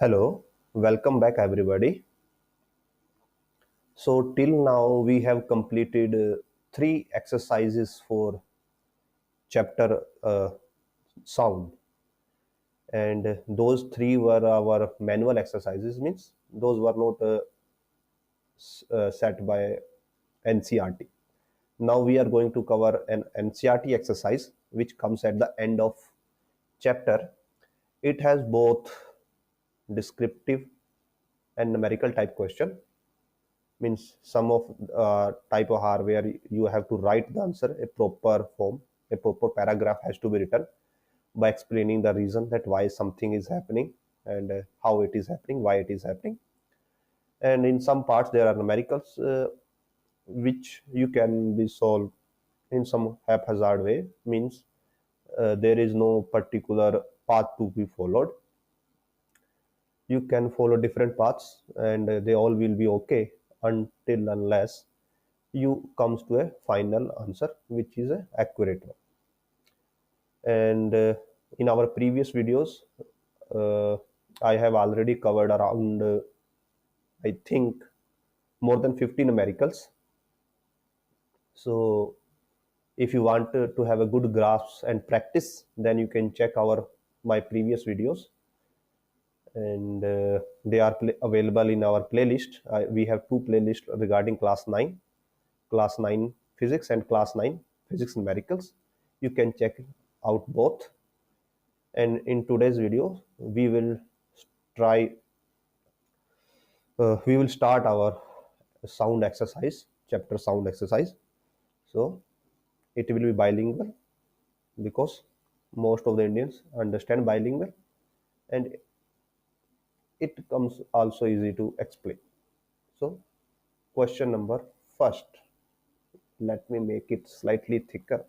Hello, welcome back everybody. So till now we have completed three exercises for chapter sound, and those three were our manual exercises. Means those were not set by NCRT. Now we are going to cover an NCRT exercise which comes at the end of chapter. It has both descriptive and numerical type question. Means some of type of R where you have to write the answer a proper form, a proper paragraph has to be written by explaining the reason that why something is happening and how it is happening, why it is happening. And in some parts there are numericals which you can be solved in some haphazard way. Means there is no particular path to be followed. You can follow different paths and they all will be okay until unless you comes to a final answer which is a accurate one. And in our previous videos uh, I have already covered around I think more than 50 numericals. So if you want to have a good grasp and practice, then you can check our my previous videos, and they are available in our playlist. We have two playlists regarding class 9 physics and class 9 physics numericals. You can check out both. And in today's video try we will start our sound exercise, chapter sound exercise. So it will be bilingual because most of the Indians understand bilingual, and it comes also easy to explain. So question number first, let me make it slightly thicker.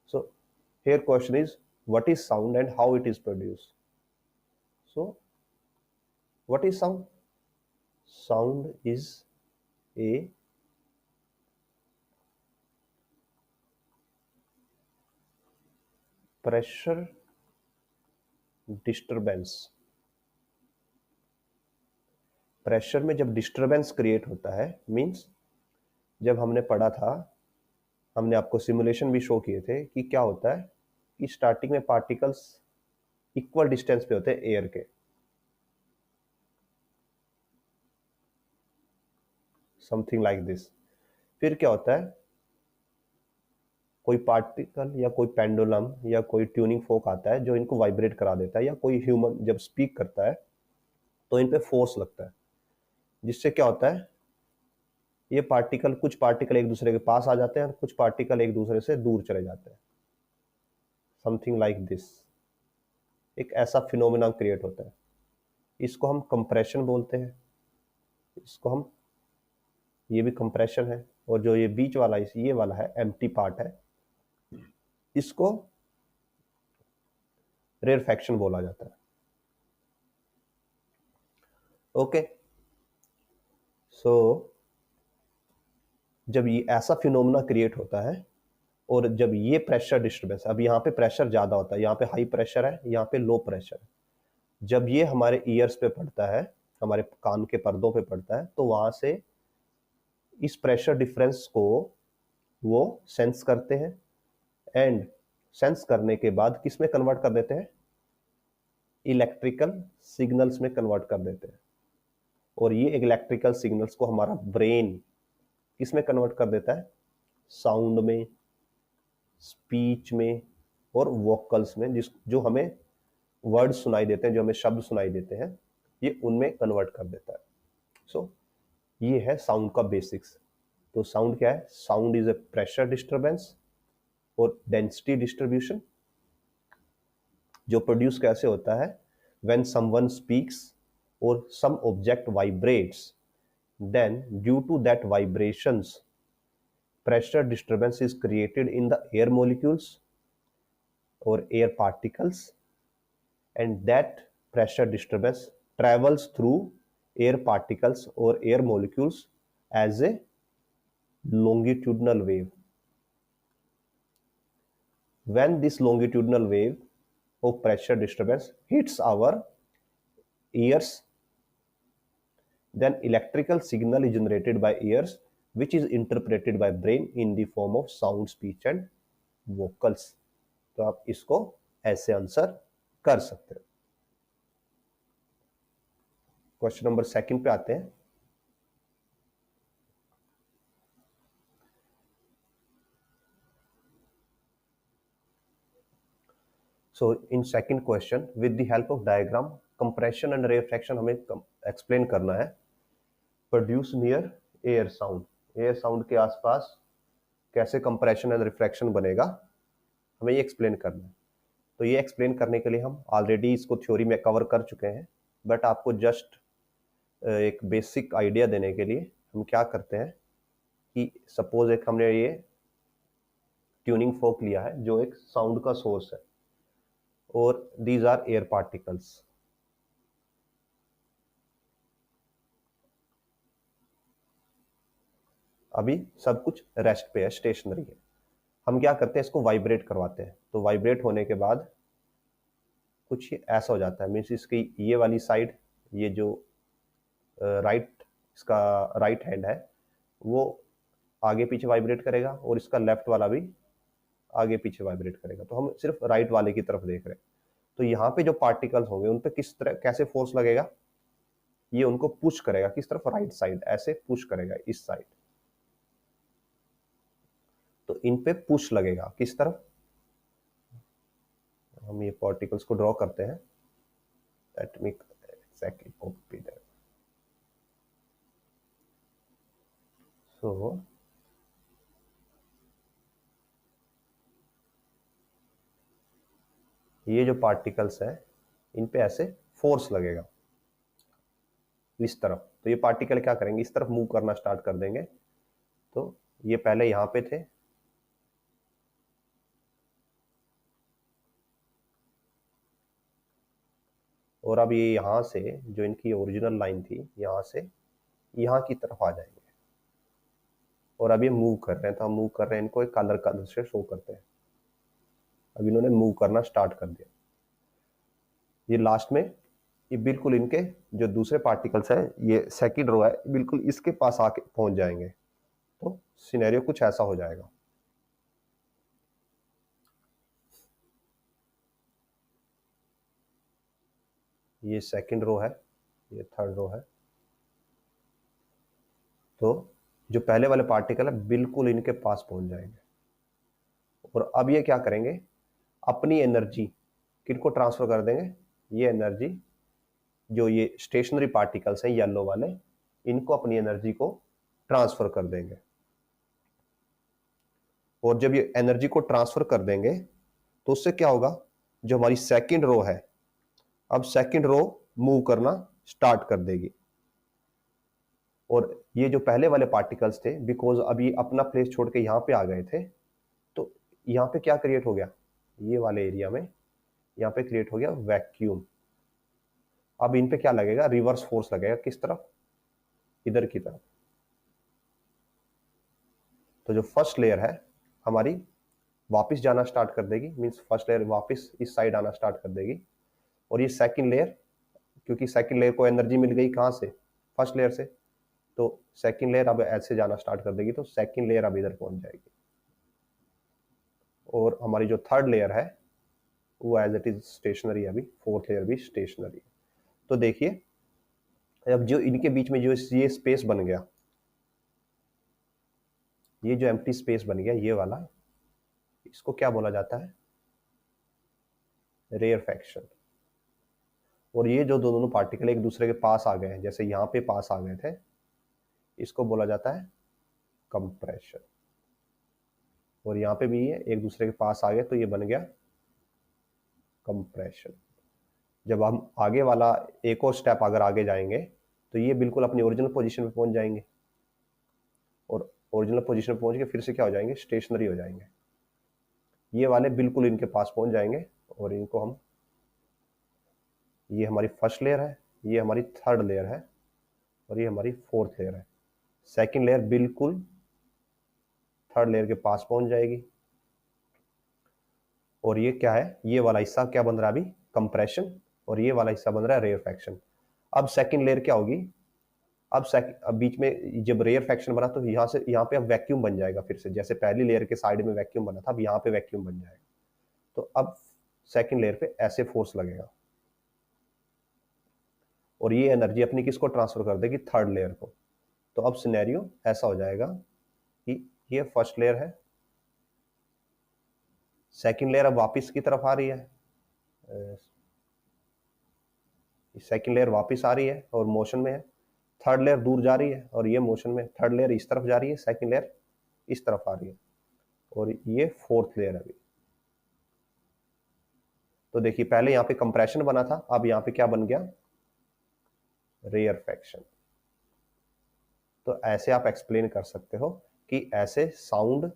So here question is, what is sound and how it is produced? So what is sound? Sound is a pressure disturbance. Pressure में जब disturbance create होता है, means जब हमने पढ़ा था, हमने आपको सिमुलेशन भी शो किए थे कि क्या होता है कि स्टार्टिंग में पार्टिकल्स इक्वल डिस्टेंस पे होते हैं एयर के. Something like this. फिर क्या होता है, कोई पार्टिकल या कोई पेंडुलम या कोई ट्यूनिंग फोक आता है जो इनको वाइब्रेट करा देता है, या कोई ह्यूमन जब स्पीक करता है तो इन पे फोर्स लगता है, जिससे क्या होता है, ये पार्टिकल, कुछ पार्टिकल एक दूसरे के पास आ जाते हैं और कुछ पार्टिकल एक दूसरे से दूर चले जाते हैं. Something like this. एक ऐसा फिनोमेना क्रिएट होता है. इसको हम कंप्रेशन बोलते हैं. इसको हम, ये भी कंप्रेशन है, और जो ये बीच वाला ये वाला है एम्प्टी पार्ट है, इसको रेरफैक्शन बोला जाता है. ओके. सो जब ये ऐसा फिनोमेना क्रिएट होता है और जब ये प्रेशर डिस्टर्बेंस, अब यहाँ पे प्रेशर ज़्यादा होता है, यहाँ पे हाई प्रेशर है, यहाँ पे लो प्रेशर है, जब ये हमारे ईयर्स पे पड़ता है, हमारे कान के पर्दों पे पड़ता है, तो वहाँ से इस प्रेशर डिफरेंस को वो सेंस करते हैं, एंड सेंस करने के बाद किस में कन्वर्ट कर देते हैं, इलेक्ट्रिकल सिग्नल्स में कन्वर्ट कर देते हैं. और ये इलेक्ट्रिकल सिग्नल्स को हमारा ब्रेन किस में कन्वर्ट कर देता है, साउंड में, स्पीच में और वोकल्स में, जिस जो हमें वर्ड सुनाई देते हैं, जो हमें शब्द सुनाई देते हैं, ये उनमें कन्वर्ट कर देता है. सो ये है साउंड का बेसिक्स. तो साउंड क्या है? Sound is a pressure disturbance और डेंसिटी डिस्ट्रीब्यूशन, जो प्रोड्यूस कैसे होता है, व्हेन समवन स्पीक्स और some object vibrates, then due to that vibrations pressure disturbance is created in the air molecules or air particles, and that pressure disturbance travels through air particles or air molecules as a longitudinal wave. when this longitudinal wave of pressure disturbance hits our ears, then electrical signal is generated by ears which is interpreted by brain in the form of sound, speech and vocals. तो आप इसको ऐसे answer कर सकते हो। Question number second पे आते हैं। So in second question, with the help of diagram, compression and rarefaction हमें एक्सप्लेन करना है। Produce near air sound, air sound के आसपास कैसे कंप्रेशन एंड रिफ्रैक्शन बनेगा, हमें ये एक्सप्लेन करना है। तो ये एक्सप्लेन करने के लिए हम ऑलरेडी इसको थ्योरी में कवर कर चुके हैं, बट आपको जस्ट एक बेसिक आइडिया देने के लिए हम क्या करते हैं कि सपोज एक हमने ये ट्यूनिंग फोक लिया है जो एक साउंड का सोर्स है, और दीज आर एयर पार्टिकल्स। अभी सब कुछ रेस्ट पे है, स्टेशनरी है। हम क्या करते हैं, इसको वाइब्रेट करवाते हैं। तो वाइब्रेट होने के बाद कुछ ऐसा हो जाता है, मीन्स इसकी ये वाली साइड, ये जो राइट इसका राइट हैंड है वो आगे पीछे वाइब्रेट करेगा, और इसका लेफ्ट वाला भी आगे पीछे वाइब्रेट करेगा। तो हम सिर्फ राइट वाले की तरफ देख रहे हैं। तो यहाँ पे जो पार्टिकल्स होंगे उन पे किस तरह कैसे फोर्स लगेगा, ये उनको पुश करेगा किस तरफ, राइट साइड, ऐसे पुश करेगा इस साइड। तो इन पे पुश लगेगा किस तरफ, हम ये पार्टिकल्स को ड्रॉ करते हैं। Let me exactly copy that. So ये जो पार्टिकल्स है इन पे ऐसे फोर्स लगेगा इस तरफ। तो ये पार्टिकल क्या करेंगे, इस तरफ मूव करना स्टार्ट कर देंगे। तो ये पहले यहां पे थे, और अब ये यहां से जो इनकी ओरिजिनल लाइन थी यहां से यहां की तरफ आ जाएंगे, और अब ये मूव कर रहे हैं। तो हम मूव कर रहे हैं, इनको एक कलर से शो करते हैं। अब इन्होंने मूव करना स्टार्ट कर दिया। ये लास्ट में ये बिल्कुल इनके जो दूसरे पार्टिकल्स है, ये सेकंड रो है, बिल्कुल इसके पास आके पहुंच जाएंगे। तो सिनेरियो कुछ ऐसा हो जाएगा। ये सेकंड रो है, ये थर्ड रो है। तो जो पहले वाले पार्टिकल है बिल्कुल इनके पास पहुंच जाएंगे, और अब ये क्या करेंगे, अपनी एनर्जी किनको ट्रांसफर कर देंगे, ये एनर्जी जो ये स्टेशनरी पार्टिकल्स हैं येलो वाले, इनको अपनी एनर्जी को ट्रांसफर कर देंगे। और जब ये एनर्जी को ट्रांसफर कर देंगे तो उससे क्या होगा, जो हमारी सेकंड रो है, अब सेकंड रो मूव करना स्टार्ट कर देगी। और ये जो पहले वाले पार्टिकल्स थे, बिकॉज अभी अपना प्लेस छोड़ के यहां पे आ गए थे, तो यहां पे क्या क्रिएट हो गया, ये वाले एरिया में यहां पे क्रिएट हो गया वैक्यूम। अब इन पे क्या लगेगा, रिवर्स फोर्स लगेगा किस तरफ, इधर की तरफ। तो जो फर्स्ट लेयर है हमारी वापस जाना स्टार्ट कर देगी, मींस फर्स्ट लेयर वापस इस साइड आना स्टार्ट कर देगी। और ये सेकंड लेयर, क्योंकि सेकंड लेयर को एनर्जी मिल गई कहां से, फर्स्ट लेयर से, तो सेकंड लेयर अब ऐसे जाना स्टार्ट कर देगी। तो सेकंड लेयर अब इधर पहुंच जाएगी, और हमारी जो थर्ड लेयर है वो एज इट इज स्टेशनरी, अभी फोर्थ लेयर भी स्टेशनरी। तो देखिए अब जो इनके बीच में जो ये स्पेस बन गया, ये जो एम्प्टी स्पेस बन गया ये वाला, इसको क्या बोला जाता है, रेयरफैक्शन। और ये जो दोनों पार्टिकल एक दूसरे के पास आ गए हैं, जैसे यहाँ पे पास आ गए थे, इसको बोला जाता है कंप्रेशन। और यहाँ पे भी ये एक दूसरे के पास आ गए तो ये बन गया कंप्रेशन। जब हम आगे वाला एक और स्टेप अगर आगे जाएंगे तो ये बिल्कुल अपनी ओरिजिनल पोजीशन पे पहुंच जाएंगे, और ओरिजिनल पोजीशन पे पहुंच के फिर से क्या हो जाएंगे, स्टेशनरी हो जाएंगे। ये वाले बिल्कुल इनके पास पहुंच जाएंगे, और इनको हम, ये हमारी फर्स्ट लेयर है, ये हमारी थर्ड लेयर है, और ये हमारी फोर्थ लेयर है। सेकंड लेयर बिल्कुल थर्ड लेयर के पास पहुंच जाएगी, और ये क्या है, ये वाला हिस्सा क्या बन रहा है अभी, कंप्रेशन, और ये वाला हिस्सा बन रहा है रेयरफैक्शन। अब सेकंड लेयर क्या होगी, अब बीच में जब रेयरफैक्शन बना तो यहाँ से यहाँ पे अब वैक्यूम बन जाएगा फिर से, जैसे पहली लेयर के साइड में वैक्यूम बना था, अब यहाँ पे वैक्यूम बन जाएगा। तो अब सेकंड लेयर पे ऐसे फोर्स लगेगा और ये एनर्जी अपनी किसको ट्रांसफर कर देगी, थर्ड लेयर को। तो अब सिनेरियो ऐसा हो जाएगा कि ये फर्स्ट लेयर है, सेकंड लेयर अब वापस की तरफ आ रही है, सेकंड लेयर वापस आ रही है और मोशन में है, थर्ड लेयर दूर जा रही है और ये मोशन में, थर्ड लेयर इस तरफ जा रही है, सेकंड लेयर इस तरफ आ रही है, और ये फोर्थ लेयर है अभी। तो देखिए पहले यहाँ पे कंप्रेशन बना था, अब यहाँ पे क्या बन गया, रेयरफैक्शन। तो ऐसे आप एक्सप्लेन कर सकते हो कि ऐसे साउंड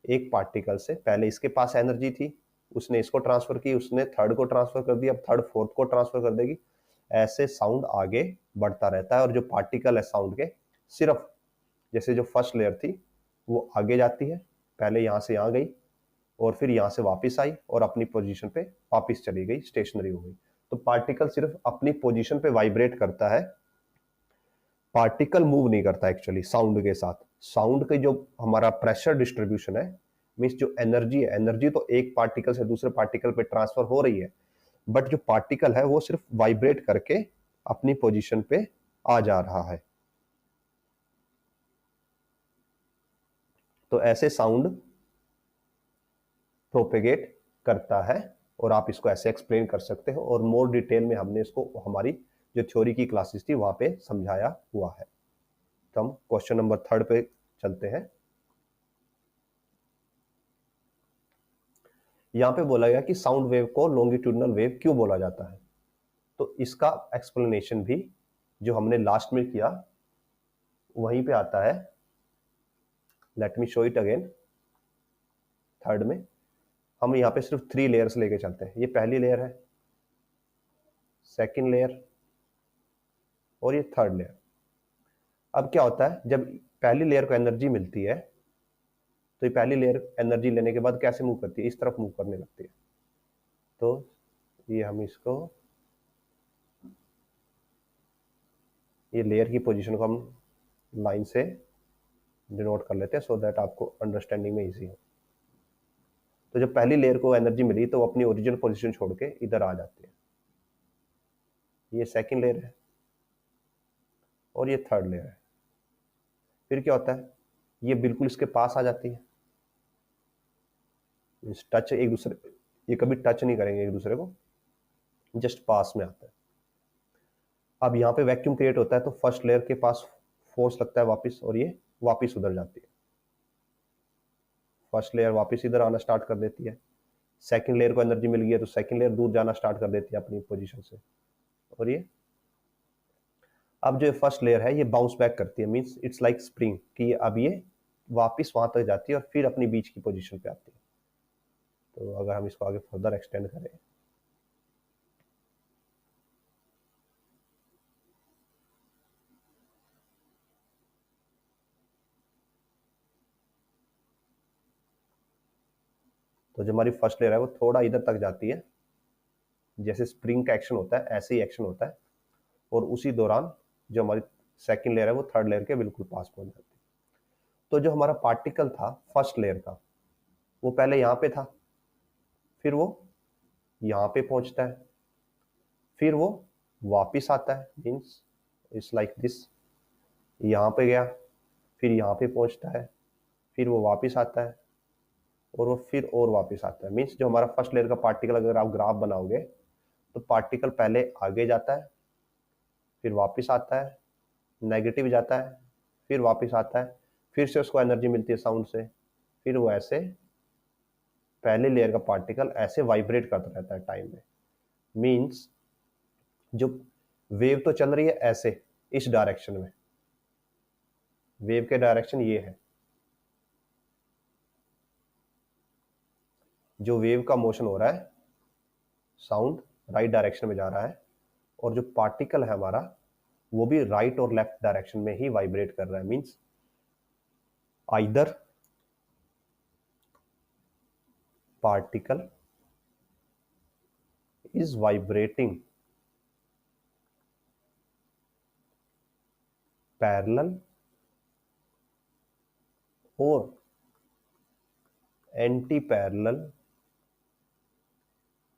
एक पार्टिकल से, पहले इसके पास एनर्जी थी, उसने इसको ट्रांसफर की, उसने थर्ड को ट्रांसफर कर दिया, अब थर्ड फोर्थ को ट्रांसफर कर देगी, ऐसे साउंड आगे बढ़ता रहता है। और जो पार्टिकल है साउंड के, सिर्फ जैसे जो फर्स्ट लेयर थी वो आगे जाती है, पहले यहाँ से यहाँ गई और फिर यहाँ से वापस आई और अपनी पोजीशन पे वापस चली गई, स्टेशनरी हो गई। तो पार्टिकल सिर्फ अपनी पोजीशन पे वाइब्रेट करता है, पार्टिकल मूव नहीं करता एक्चुअली साउंड के साथ। साउंड के जो हमारा प्रेशर डिस्ट्रीब्यूशन है, मीन्स जो एनर्जी है, एनर्जी तो एक पार्टिकल से दूसरे पार्टिकल पे ट्रांसफर हो रही है, बट जो पार्टिकल है वो सिर्फ वाइब्रेट करके अपनी पोजीशन पे आ जा रहा है। तो ऐसे साउंड प्रोपेगेट करता है और आप इसको ऐसे एक्सप्लेन कर सकते हो, और मोर डिटेल में हमने इसको हमारी जो थ्योरी की क्लासेस थी वहां पे समझाया हुआ है। तो हम क्वेश्चन नंबर 3 पे चलते हैं। यहां पे बोला गया कि साउंड वेव को लॉन्गिट्यूडनल वेव क्यों बोला जाता है। तो इसका एक्सप्लेनेशन भी जो हमने लास्ट में किया वहीं पे आता है। Let me show it again. Third में हम यहाँ पे सिर्फ 3 लेयर्स लेके चलते हैं। ये पहली लेयर है, सेकंड लेयर और ये थर्ड लेयर। अब क्या होता है, जब पहली लेयर को एनर्जी मिलती है तो ये पहली लेयर एनर्जी लेने के बाद कैसे मूव करती है, इस तरफ मूव करने लगती है। तो ये हम इसको, ये लेयर की पोजीशन को हम लाइन से डिनोट कर लेते हैं सो दैट आपको अंडरस्टैंडिंग में इजी हो। तो जब पहली लेयर को एनर्जी मिली तो वो अपनी ओरिजिनल पोजीशन छोड़ के इधर आ जाती है। ये सेकंड लेयर है और ये थर्ड लेयर है। फिर क्या होता है, ये बिल्कुल इसके पास आ जाती है, टच एक दूसरे, ये कभी टच नहीं करेंगे एक दूसरे को, जस्ट पास में आता है। अब यहाँ पे वैक्यूम क्रिएट होता है तो फर्स्ट लेयर के पास फोर्स लगता है वापस, और ये वापस उधर जाती है। फर्स्ट लेयर वापस इधर आना स्टार्ट कर देती है, सेकंड लेयर को एनर्जी मिल गई है तो सेकंड लेयर दूर जाना स्टार्ट कर देती है अपनी पोजीशन से, और ये अब जो फर्स्ट लेयर है ये बाउंस बैक करती है, मींस इट्स लाइक स्प्रिंग कि अब ये वापस वहां तक जाती है और फिर अपनी बीच की पोजीशन पे आती है। तो अगर हम इसको आगे फर्दर एक्सटेंड करें, तो जो हमारी फर्स्ट लेयर है वो थोड़ा इधर तक जाती है, जैसे स्प्रिंग का एक्शन होता है ऐसे ही एक्शन होता है, और उसी दौरान जो हमारी सेकंड लेयर है वो थर्ड लेयर के बिल्कुल पास पहुंच जाती है। तो जो हमारा पार्टिकल था फर्स्ट लेयर का, वो पहले यहाँ पे था, फिर वो यहाँ पे पहुंचता है, फिर वो वापिस आता है, मीन्स इट्स लाइक दिस, यहाँ पे गया, फिर यहाँ पे पहुंचता है, फिर वो वापिस आता है और वो फिर और वापस आता है। मीन्स जो हमारा फर्स्ट लेयर का पार्टिकल अगर आप ग्राफ बनाओगे तो पार्टिकल पहले आगे जाता है, फिर वापस आता है, नेगेटिव जाता है, फिर वापस आता है, फिर से उसको एनर्जी मिलती है साउंड से, फिर वो ऐसे पहले लेयर का पार्टिकल ऐसे वाइब्रेट करता रहता है टाइम में। मीन्स जो वेव तो चल रही है ऐसे इस डायरेक्शन में, वेव के डायरेक्शन ये है, जो वेव का मोशन हो रहा है साउंड राइट डायरेक्शन में जा रहा है, और जो पार्टिकल है हमारा वो भी राइट और लेफ्ट डायरेक्शन में ही वाइब्रेट कर रहा है। Means either particle is vibrating parallel or anti-parallel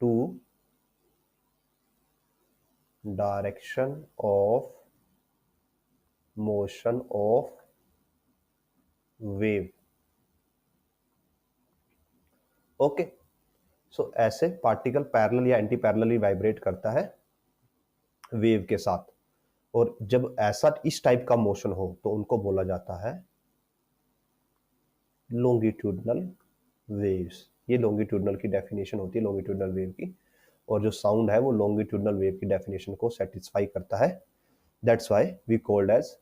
to direction of motion of wave. Okay, so ऐसे पार्टिकल पैरेलल या एंटी पैरेलली वाइब्रेट करता है वेव के साथ, और जब ऐसा इस टाइप का मोशन हो तो उनको बोला जाता है लॉन्गिट्यूडनल वेव्स। ये लॉन्गिट्यूडनल की डेफिनेशन होती है लॉन्गिट्यूडनल वेव की, और जो साउंड है वो लॉन्गिट्यूडनल वेव की डेफिनेशन को सेटिस्फाई करता है। That's why we called as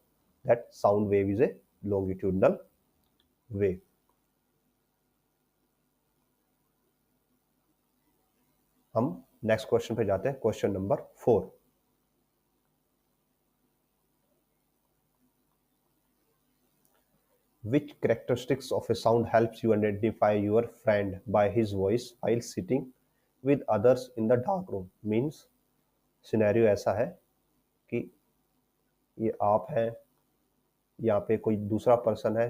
that sound wave is a longitudinal wave. हम नेक्स्ट क्वेश्चन पे जाते हैं, question number 4। Which characteristics of a sound helps you identify your friend by his voice while sitting with others in the dark room? Means scenario ऐसा है कि ये आप हैं, यहाँ पे कोई दूसरा पर्सन है,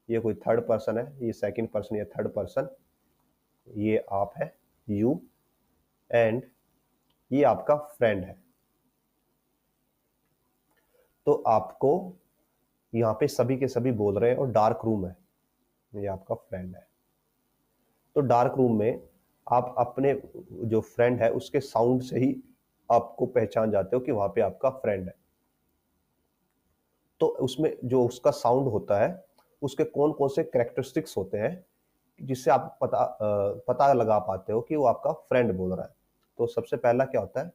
ये कोई थर्ड पर्सन है, ये सेकंड पर्सन या थर्ड पर्सन, ये आप है यू, एंड ये आपका फ्रेंड है। तो आपको यहाँ पे सभी के सभी बोल रहे हैं और डार्क रूम है, ये आपका फ्रेंड है। तो डार्क रूम में आप अपने जो फ्रेंड है उसके साउंड से ही आपको पहचान जाते हो कि वहां पे आपका फ्रेंड है। तो उसमें जो उसका साउंड होता है उसके कौन कौन से कैरेक्टरिस्टिक्स होते हैं जिससे आप पता लगा पाते हो कि वो आपका फ्रेंड बोल रहा है। तो सबसे पहला क्या होता है,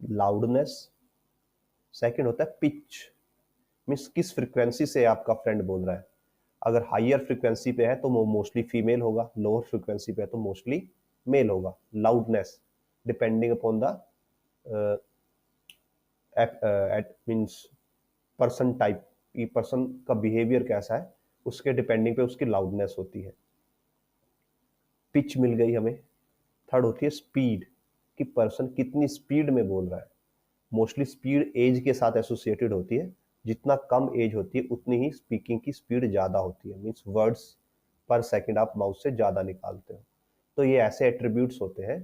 लाउडनेस। सेकंड होता है पिच, मीन्स किस फ्रीक्वेंसी से आपका फ्रेंड बोल रहा है। अगर हायर फ्रीक्वेंसी पे है तो वो मोस्टली फीमेल होगा, लोअर फ्रीक्वेंसी पे है तो मोस्टली मेल होगा। Loudness depending upon the means person type, ये पर्सन का बिहेवियर कैसा है उसके डिपेंडिंग पे उसकी लाउडनेस होती है। पिच मिल गई हमें। थर्ड होती है स्पीड, कि पर्सन कितनी स्पीड में बोल रहा है। मोस्टली स्पीड एज के साथ एसोसिएटेड होती है, जितना कम एज होती है उतनी ही स्पीकिंग की स्पीड ज़्यादा होती है, मीन्स वर्ड्स पर सेकंड आप माउथ से ज़्यादा निकालते हो। तो ये ऐसे एट्रीब्यूट्स होते हैं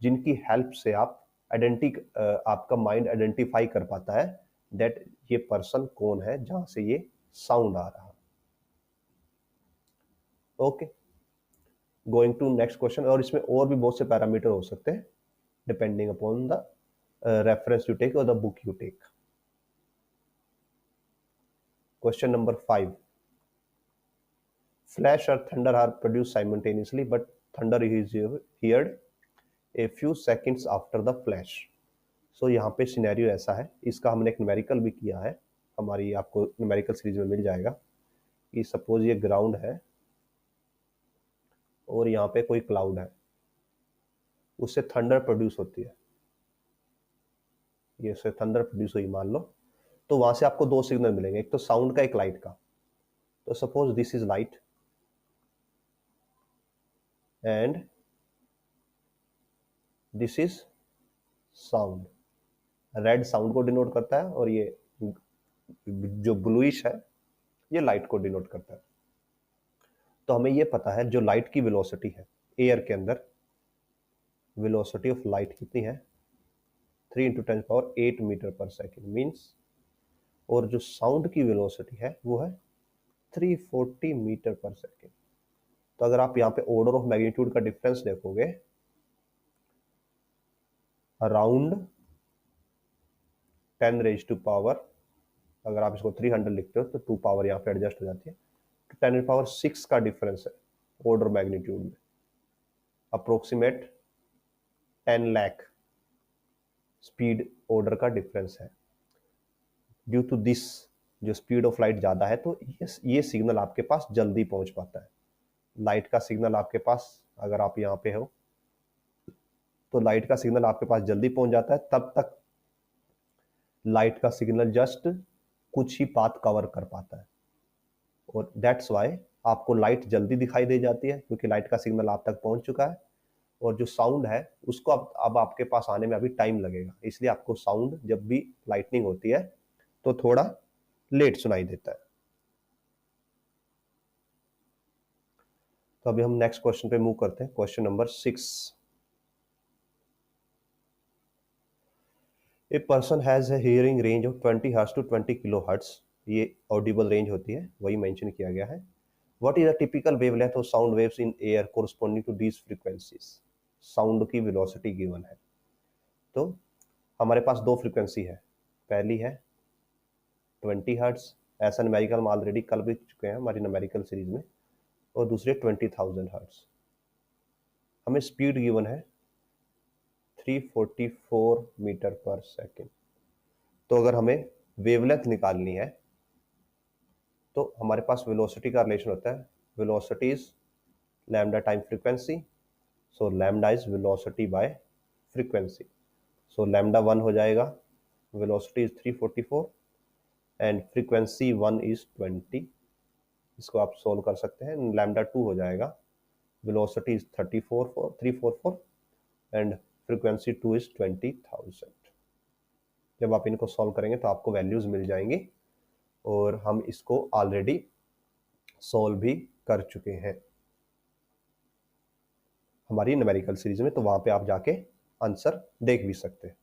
जिनकी हेल्प से आप आपका माइंड आइडेंटिफाई कर पाता है दैट ये पर्सन कौन है जहां से ये साउंड आ रहा। Okay, going to next question. और इसमें और भी बहुत से पैरामीटर हो सकते हैं depending upon the reference you take or the book you take. Question number 5. Flash or thunder are produced simultaneously, but thunder is heard a few seconds after the flash. So यहाँ पे scenario ऐसा है, इसका हमने एक numerical भी किया है, हमारी आपको न्यूमेरिकल सीरीज में मिल जाएगा। कि सपोज ये ग्राउंड है और यहाँ पे कोई क्लाउड है, उससे थंडर प्रोड्यूस होती है, ये से थंडर प्रोड्यूस हुई मान लो। तो वहां से आपको दो सिग्नल मिलेंगे, एक तो साउंड का, एक लाइट का। तो suppose this is light and this is sound. Red sound को डिनोट करता है और ये जो ब्लूइश है ये लाइट को डिनोट करता है। तो हमें ये पता है जो लाइट की वेलोसिटी है एयर के अंदर, वेलोसिटी ऑफ लाइट कितनी है, 3 × 10⁸ मीटर पर सेकेंड मीन्स, और जो साउंड की वेलोसिटी है वो है 340 मीटर पर सेकेंड। तो अगर आप यहाँ पे ऑर्डर ऑफ मैग्नीट्यूड का डिफरेंस देखोगे, अराउंड 10⁻⁴, अगर आप इसको 300 लिखते हो तो 2 पावर यहाँ पे एडजस्ट हो जाती है, तो 10⁻⁶ का डिफरेंस है ऑर्डर मैग्नीट्यूड में, अप्रोक्सीमेट 10 लाख स्पीड ऑर्डर का डिफरेंस है। ड्यू टू दिस जो स्पीड ऑफ लाइट ज़्यादा है तो ये सिग्नल आपके पास जल्दी पहुंच पाता है। लाइट का सिग्नल आपके पास, अगर आप यहाँ पे हो तो लाइट का सिग्नल आपके पास जल्दी पहुंच जाता है, तब तक लाइट का सिग्नल जस्ट कुछ ही पाथ कवर कर पाता है, और दैट्स वाई आपको लाइट जल्दी दिखाई दे जाती है क्योंकि लाइट का सिग्नल आप तक पहुंच चुका है, और जो साउंड है उसको अब आपके पास आने में अभी टाइम लगेगा, इसलिए आपको साउंड जब भी लाइटनिंग होती है तो थोड़ा लेट सुनाई देता है। तो अभी हम नेक्स्ट क्वेश्चन पे मूव करते हैं, question number 6। A person has a hearing range of 20 hertz to 20 kilohertz, ये ऑडिबल रेंज होती है, वही मेंशन किया गया है। What is the typical wavelength of sound waves in air corresponding to these frequencies, sound की velocity given है। तो हमारे पास दो फ्रीक्वेंसी है, पहली है 20 हर्ट्ज, ऐसा न्यूमेरिकल हम ऑलरेडी कल भी चुके हैं हमारी न्यूमेरिकल सीरीज में, और दूसरे 20,000 हर्ट्ज। हमें स्पीड गिवन है 344 मीटर पर सेकेंड। तो अगर हमें वेवलेंथ निकालनी है तो हमारे पास वेलोसिटी का रिलेशन होता है, velocity is lambda time frequency, so lambda is velocity bye frequency. So lambda 1 हो जाएगा, velocity is 344 and frequency 1 is 20। इसको आप सोल्व कर सकते हैं। लैम्डा 2 हो जाएगा, velocity is 344 and frequency 2 is 20,000। जब आप इनको सॉल्व करेंगे तो आपको वैल्यूज मिल जाएंगी, और हम इसको ऑलरेडी सॉल्व भी कर चुके हैं हमारी न्यूमेरिकल सीरीज में, तो वहां पे आप जाके आंसर देख भी सकते हैं।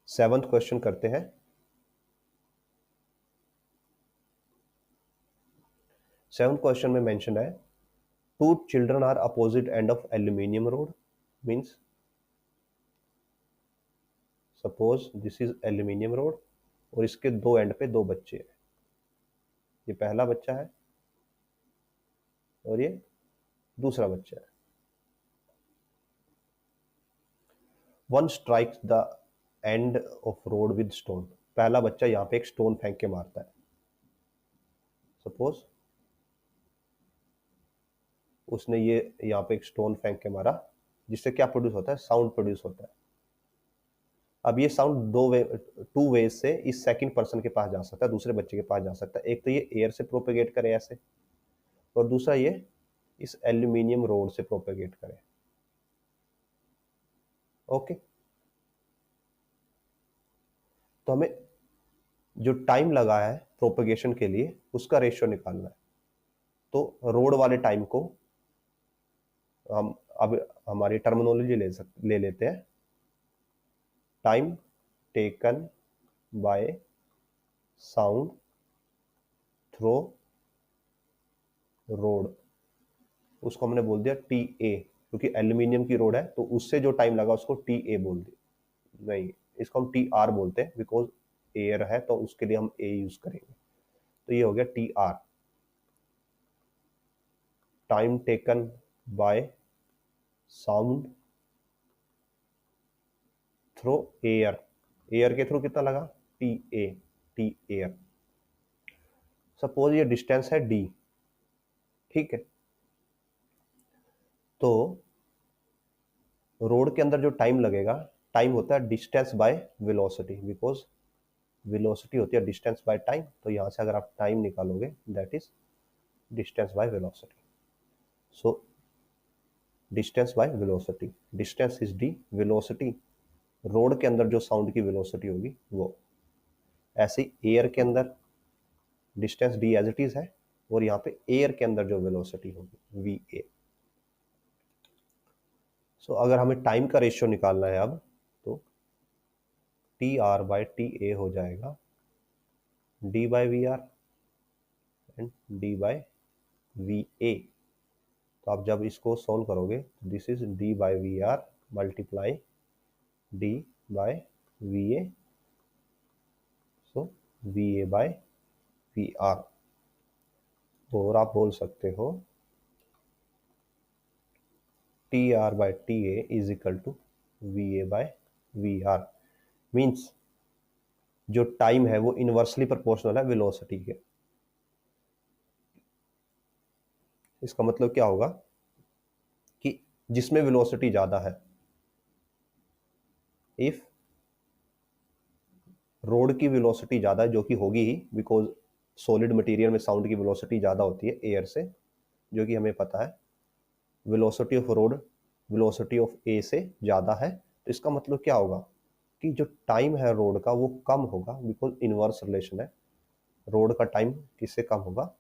7th क्वेश्चन करते हैं। 7th क्वेश्चन में मेंशन है, two children are opposite end of aluminium rod, means suppose this is aluminium rod और इसके दो एंड पे दो बच्चे हैं, ये पहला बच्चा है और ये दूसरा बच्चा है। One strikes the end of road with stone, पहला बच्चा यहाँ पे एक स्टोन फेंक के मारता है। सपोज उसने ये यहाँ पे एक स्टोन फेंक के मारा, जिससे क्या प्रोड्यूस होता है, साउंड प्रोड्यूस होता है। अब ये साउंड टू वेज से इस सेकंड पर्सन के पास जा सकता है, दूसरे बच्चे के पास जा सकता है। एक तो ये एयर से प्रोपेगेट करे ऐसे, और दूसरा ये इस एल्यूमिनियम रोड से प्रोपेगेट करे। ओके, तो हमें जो टाइम लगा है प्रोपेगेशन के लिए उसका रेशियो निकालना है। तो रोड वाले टाइम को हम अब हमारी टर्मिनोलॉजी ले लेते हैं, time taken by sound through rod, उसको हमने बोल दिया टी ए, क्योंकि एल्यूमिनियम की रोड है तो उससे जो टाइम लगा उसको टी ए बोल दिया। नहीं, इसको हम टी आर बोलते हैं, बिकॉज एयर है तो उसके लिए हम ए यूज करेंगे। तो ये हो गया T R, time taken by sound through air, air के थ्रू कितना लगा, T A, T air. Suppose ये डिस्टेंस है डी, ठीक है। तो रोड के अंदर जो टाइम लगेगा, टाइम होता है distance by velocity, because velocity होती है डिस्टेंस बाय टाइम। तो यहां से अगर आप टाइम निकालोगे that is distance by velocity. So distance by velocity, distance is D, velocity road के अंदर जो साउंड की वेलोसिटी होगी वो। ऐसे एयर के अंदर distance d as it is है, और यहाँ पे एयर के अंदर जो वेलोसिटी होगी वी ए। सो अगर हमें टाइम का रेशियो निकालना है अब, तो t r by t a हो जाएगा d by v r and d by v a. तो आप जब इसको सॉल्व करोगे तो this is d by v r multiply d by v a, so v a by v r. और आप बोल सकते हो t r by t a is equal to v a by v r, means जो time है वो inversely proportional है velocity के। इसका मतलब क्या होगा कि जिसमें वेलोसिटी ज्यादा है, इफ रोड की वेलोसिटी ज्यादा है, जो कि होगी ही बिकॉज सॉलिड मटेरियल में साउंड की वेलोसिटी ज़्यादा होती है एयर से, जो कि हमें पता है। Velocity of road velocity of A से ज़्यादा है, तो इसका मतलब क्या होगा कि जो टाइम है रोड का वो कम होगा, बिकॉज इनवर्स रिलेशन है। रोड का टाइम किससे कम होगा?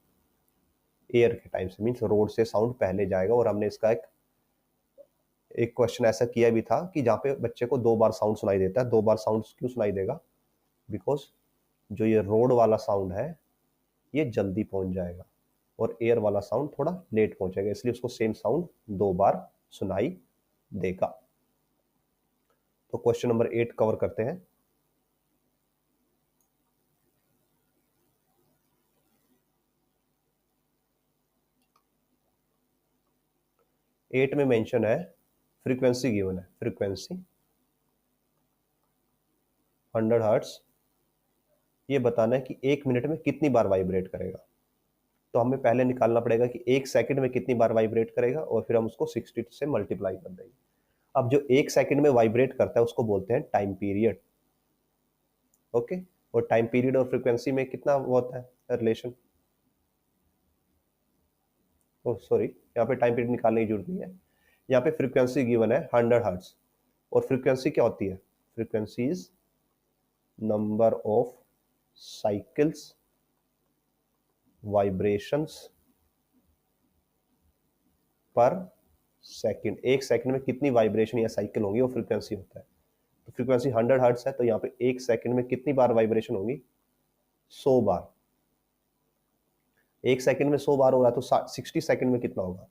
एयर के टाइम से, मीन्स रोड से साउंड पहले जाएगा। और हमने इसका एक क्वेश्चन ऐसा किया भी था कि जहाँ पे बच्चे को 2 बार साउंड सुनाई देता है। 2 बार साउंड क्यों सुनाई देगा? बिकॉज जो ये रोड वाला साउंड है ये जल्दी पहुंच जाएगा और एयर वाला साउंड थोड़ा लेट पहुंचेगा, इसलिए उसको सेम साउंड 2 बार सुनाई देगा। तो क्वेश्चन नंबर 8 कवर करते हैं। एट में मेंशन है, फ्रीक्वेंसी गिवन है, फ्रीक्वेंसी 100 हर्ट्स। ये बताना है कि 1 मिनट में कितनी बार वाइब्रेट करेगा। तो हमें पहले निकालना पड़ेगा कि 1 सेकंड में कितनी बार वाइब्रेट करेगा, और फिर हम उसको 60 से मल्टीप्लाई कर देंगे। अब जो 1 सेकंड में वाइब्रेट करता है उसको बोलते हैं टाइम पीरियड। ओके, और टाइम पीरियड और फ्रीक्वेंसी में कितना वो होता है रिलेशन? ओह सॉरी, यहाँ पे टाइम पीरियड निकालने की जरूरत नहीं है। यहाँ पे फ्रीक्वेंसी गिवन है 100 हर्ट्ज, और फ्रीक्वेंसी क्या होती है? Frequency is number of cycles vibrations पर सेकंड। 1 सेकंड में कितनी वाइब्रेशन या साइकिल होंगी वो फ्रीक्वेंसी होता है। तो फ्रीक्वेंसी 100 हर्ट्ज है, तो यहाँ पे 1 सेकंड में कितनी बार वाइब्रेशन होगी? 100 बार। 1 सेकंड में 100 बार हो रहा है, तो 60 सेकंड में कितना होगा?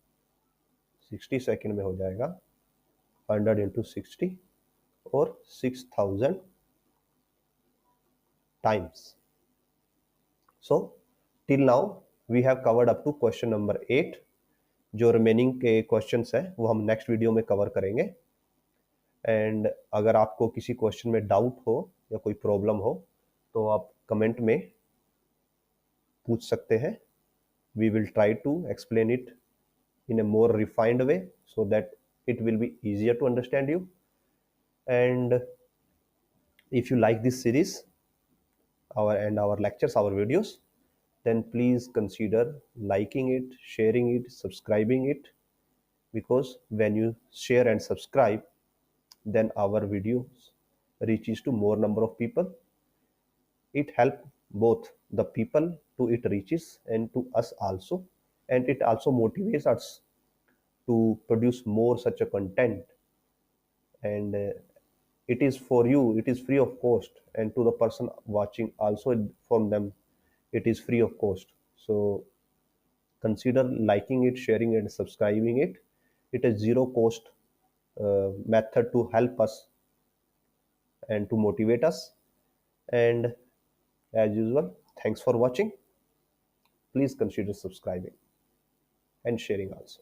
60 सेकंड में हो जाएगा 100 इंटू 60 और 6000 times. So till now we have covered up to question number 8। जो रिमेनिंग के क्वेश्चंस हैं वो हम नेक्स्ट वीडियो में कवर करेंगे। एंड अगर आपको किसी क्वेश्चन में डाउट हो या कोई प्रॉब्लम हो तो आप कमेंट में पूछ सकते हैं। We will try to explain it in a more refined way so that it will be easier to understand you. And if you like this series, our lectures, our videos, then please consider liking it, sharing it, subscribing it, because when you share and subscribe, then our videos reaches to more number of people. It help both the people to it reaches and to us also, and it also motivates us to produce more such a content. And it is for you, it is free of cost, and to the person watching also, from them it is free of cost. So consider liking it, sharing it, subscribing it. It is zero cost method to help us and to motivate us. And as usual, thanks for watching. Please consider subscribing and sharing also.